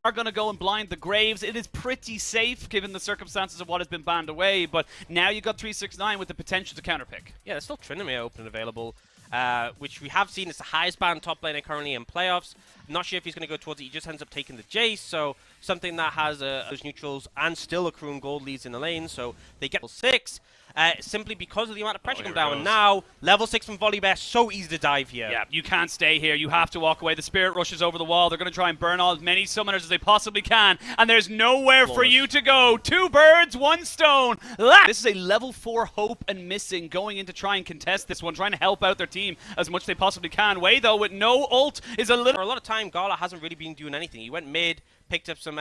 are going to go and blind the Graves. It is pretty safe given the circumstances of what has been banned away, but now you've got 369 with the potential to counterpick. Yeah, there's still Trinity open and available, which we have seen is the highest banned top laner currently in playoffs. I'm not sure if he's going to go towards it. He just ends up taking the Jace, so something that has those neutrals and still accruing gold leads in the lane, so they get level 6. Simply because of the amount of pressure come down. And now, level 6 from Volibear, so easy to dive here. Yeah, you can't stay here. You have to walk away. The Spirit rushes over the wall. They're going to try and burn as many summoners as they possibly can. And there's nowhere for you to go. 2 birds, 1 stone. This is a level 4 hope and missing going in to try and contest this one, trying to help out their team as much as they possibly can. Way, though, with no ult is a little... For a lot of time, Gala hasn't really been doing anything. He went mid, picked up some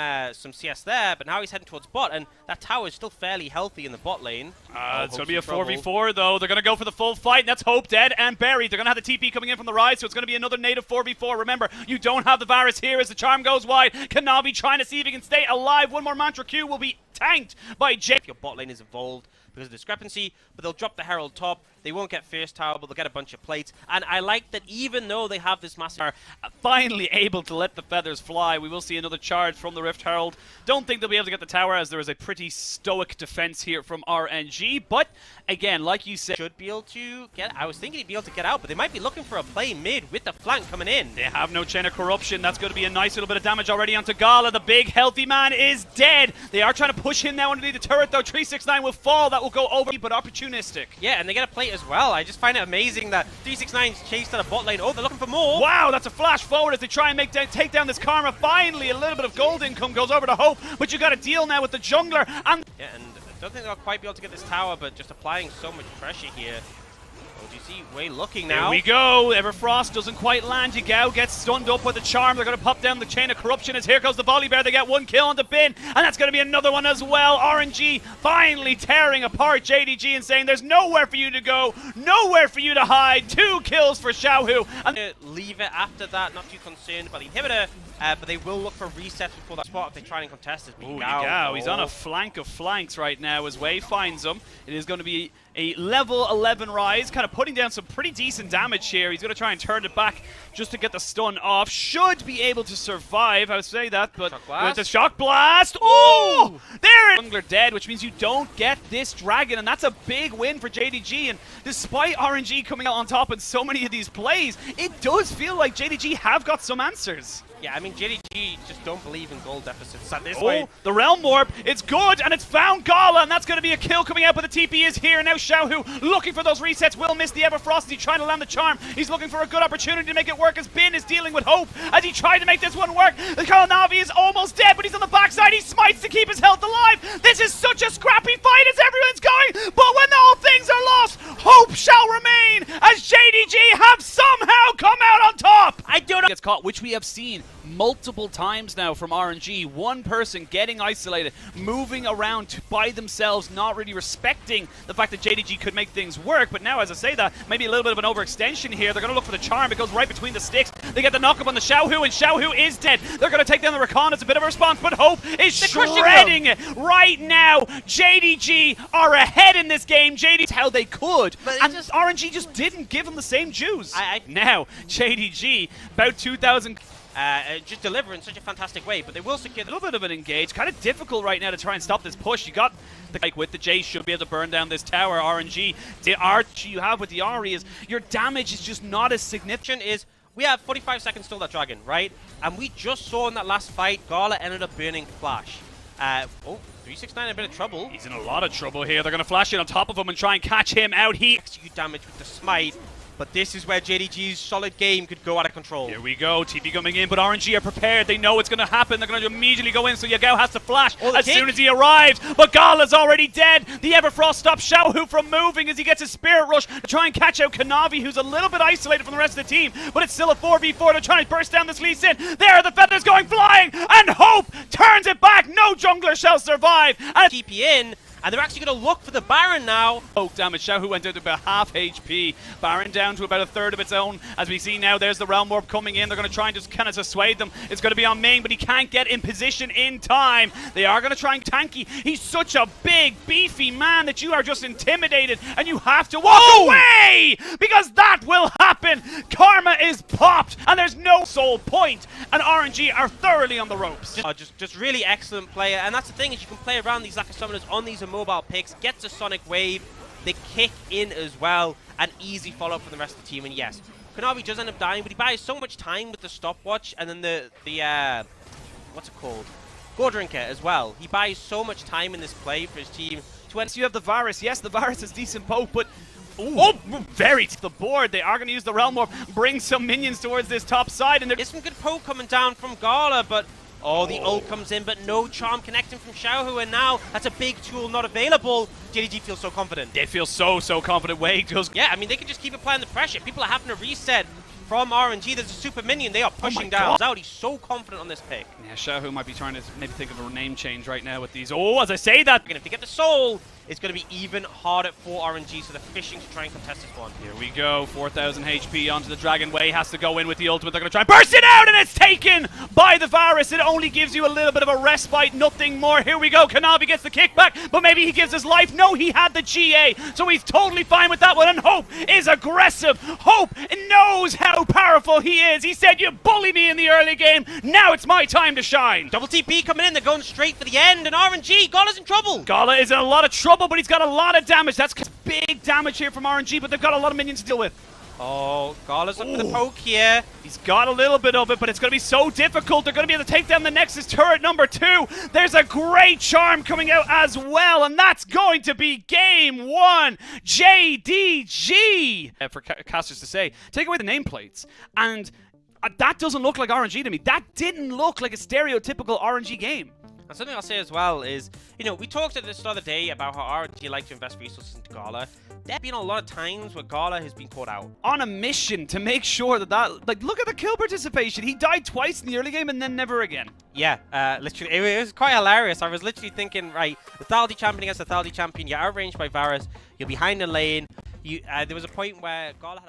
CS there, but now he's heading towards bot, and that tower is still fairly healthy in the bot lane. It's going to be a 4v4, though. They're going to go for the full fight, and that's Hope dead and buried. They're going to have the TP coming in from the right, so it's going to be another native 4v4. Remember, you don't have the Varus here as the charm goes wide. Kanavi trying to see if he can stay alive. One more Mantra Q will be tanked by Jay. If your bot lane is involved because of discrepancy, but they'll drop the Herald top. They won't get first tower, but they'll get a bunch of plates. And I like that even though they have this massive... finally able to let the feathers fly. We will see another charge from the Rift Herald. Don't think they'll be able to get the tower as there is a pretty stoic defense here from RNG. But again, like you said... Should be able to get... I was thinking he'd be able to get out, but they might be looking for a play mid with the flank coming in. They have no Chain of Corruption. That's going to be a nice little bit of damage already onto Gala. The big healthy man is dead. They are trying to push him now underneath the turret, though. 369 will fall. That will go over, but opportunistic. Yeah, and they get a plate as well. I just find it amazing that 369's chased out a bot lane. Oh, they're looking for more. Wow, that's a flash forward as they try and take down this Karma. Finally, a little bit of gold income goes over to Hope, but you got to deal now with the jungler. And yeah, and I don't think they'll quite be able to get this tower, but just applying so much pressure here. OGC way looking now. There we go. Everfrost doesn't quite land. Yagao gets stunned up with the charm. They're going to pop down the Chain of Corruption as here goes the Volibear. They get 1 kill on the bin, and that's going to be another one as well. RNG finally tearing apart JDG and saying there's nowhere for you to go, nowhere for you to hide. 2 kills for Xiaohu. And leave it after that. Not too concerned about the inhibitor. But they will look for resets before that spot if they try and contest this. Yagao, he's on a flank of flanks right now as Wei finds him. It is going to be a level 11 rise, kind of putting down some pretty decent damage here. He's going to try and turn it back just to get the stun off. Should be able to survive, I would say that, but with the Shock Blast. Oh! There it is! Jungler dead, which means you don't get this dragon, and that's a big win for JDG. And despite RNG coming out on top in so many of these plays, it does feel like JDG have got some answers. Yeah, I mean, JDG just don't believe in gold deficits at this point. The Realm Warp, it's good, and it's found Gala, and that's going to be a kill coming out, but the TP is here. Now Xiaohu looking for those resets, will miss the Everfrost. He's trying to land the charm. He's looking for a good opportunity to make it work as Bin is dealing with Hope as he tried to make this one work. The Kanavi is almost dead, but he's on the backside. He smites to keep his health alive. This is such a scrappy fight as everyone's going, but when all things are lost, Hope shall remain as JDG have somehow come out on top. I don't know. Gets caught, which we have seen multiple times now from RNG. One person getting isolated, moving around by themselves, not really respecting the fact that JDG could make things work. But now, as I say that, maybe a little bit of an overextension here. They're going to look for the charm. It goes right between the sticks. They get the knock-up on the Xiaohu, and Xiaohu is dead. They're going to take down the Rakan as a bit of a response, but Hope is shredding it right now. JDG are ahead in this game. JDG's how they could, and RNG just didn't give them the same juice. Now, JDG, about 2,000... just deliver in such a fantastic way, but they will secure a little bit of an engage. Kind of difficult right now to try and stop this push. You got the like with the Jace should be able to burn down this tower. RNG, the arch you have with the Ahri is your damage is just not as significant. We have 45 seconds till that dragon, right? And we just saw in that last fight, Gala ended up burning Flash. 369 in a bit of trouble. He's in a lot of trouble here. They're going to flash in on top of him and try and catch him out. He execute damage with the smite. But this is where JDG's solid game could go out of control. Here we go, TP coming in, but RNG are prepared. They know it's going to happen. They're going to immediately go in, so Yagao has to flash as soon as he arrives. But Gala's already dead. The Everfrost stops Xiaohu from moving as he gets his Spirit Rush to try and catch out Kanavi, who's a little bit isolated from the rest of the team. But it's still a 4v4. They're trying to burst down this Lee Sin. There are the feathers going flying, and Hope turns it back. No jungler shall survive. And TP in. And they're actually going to look for the Baron now. Oh, damage. Xiaohu went down to about half HP. Baron down to about a third of its own. As we see now, there's the Realm Warp coming in. They're going to try and just kind of dissuade them. It's going to be on Ming, but he can't get in position in time. They are going to try and tanky. He's such a big, beefy man that you are just intimidated, and you have to walk away, because that will happen. Karma is popped, and there's no soul point, and RNG are thoroughly on the ropes. Just really excellent player, and that's the thing, is you can play around these Lacquer Summoners on these immobile picks, gets a Sonic Wave, they kick in as well, an easy follow-up for the rest of the team, and yes, Kanavi does end up dying, but he buys so much time with the stopwatch, and then the what's it called? Gordrinker as well. He buys so much time in this play for his team. So you have the Varus. Yes, the Varus is decent poke, but oh, very to the board. They are going to use the Realm Warp, bring some minions towards this top side, and there's some good poke coming down from Gala, but the ult comes in, but no charm connecting from Xiaohu, and now that's a big tool not available. JDG feels so confident. They feel so confident. Wade just... Yeah, I mean, they can just keep applying the pressure. People are having to reset from RNG. There's a super minion. They are pushing down. Out. He's so confident on this pick. Yeah, Xiaohu might be trying to maybe think of a name change right now with these. Oh, as I say that, if they get the soul, it's going to be even harder for RNG, so they're fishing to try and contest this one. Here we go. 4,000 HP onto the Dragon. Wei has to go in with the ultimate. They're going to try and burst it out, and it's taken by the Varus. It only gives you a little bit of a respite, nothing more. Here we go. Kanavi gets the kickback, but maybe he gives his life. No, he had the GA, so he's totally fine with that one. And Hope is aggressive. Hope knows how powerful he is. He said, you bully me in the early game. Now it's my time to shine. Double TP coming in. They're going straight for the end, and RNG, Gala's in trouble. Gala is in a lot of trouble, but he's got a lot of damage. That's big damage here from RNG, but they've got a lot of minions to deal with. Oh, Gala's looking for the poke here. He's got a little bit of it, but it's going to be so difficult. They're going to be able to take down the Nexus turret number 2. There's a great charm coming out as well, and that's going to be game 1. JDG! For casters to say, take away the nameplates, and that doesn't look like RNG to me. That didn't look like a stereotypical RNG game. And something I'll say as well is, you know, we talked at this other day about how RNG like to invest resources into Gala. There have been a lot of times where Gala has been caught out. On a mission to make sure that, like, look at the kill participation. He died twice in the early game and then never again. Yeah, literally, it was quite hilarious. I was literally thinking, right, Lethality champion against Lethality champion, you're outranged by Varus, you're behind the lane. There was a point where Gala had a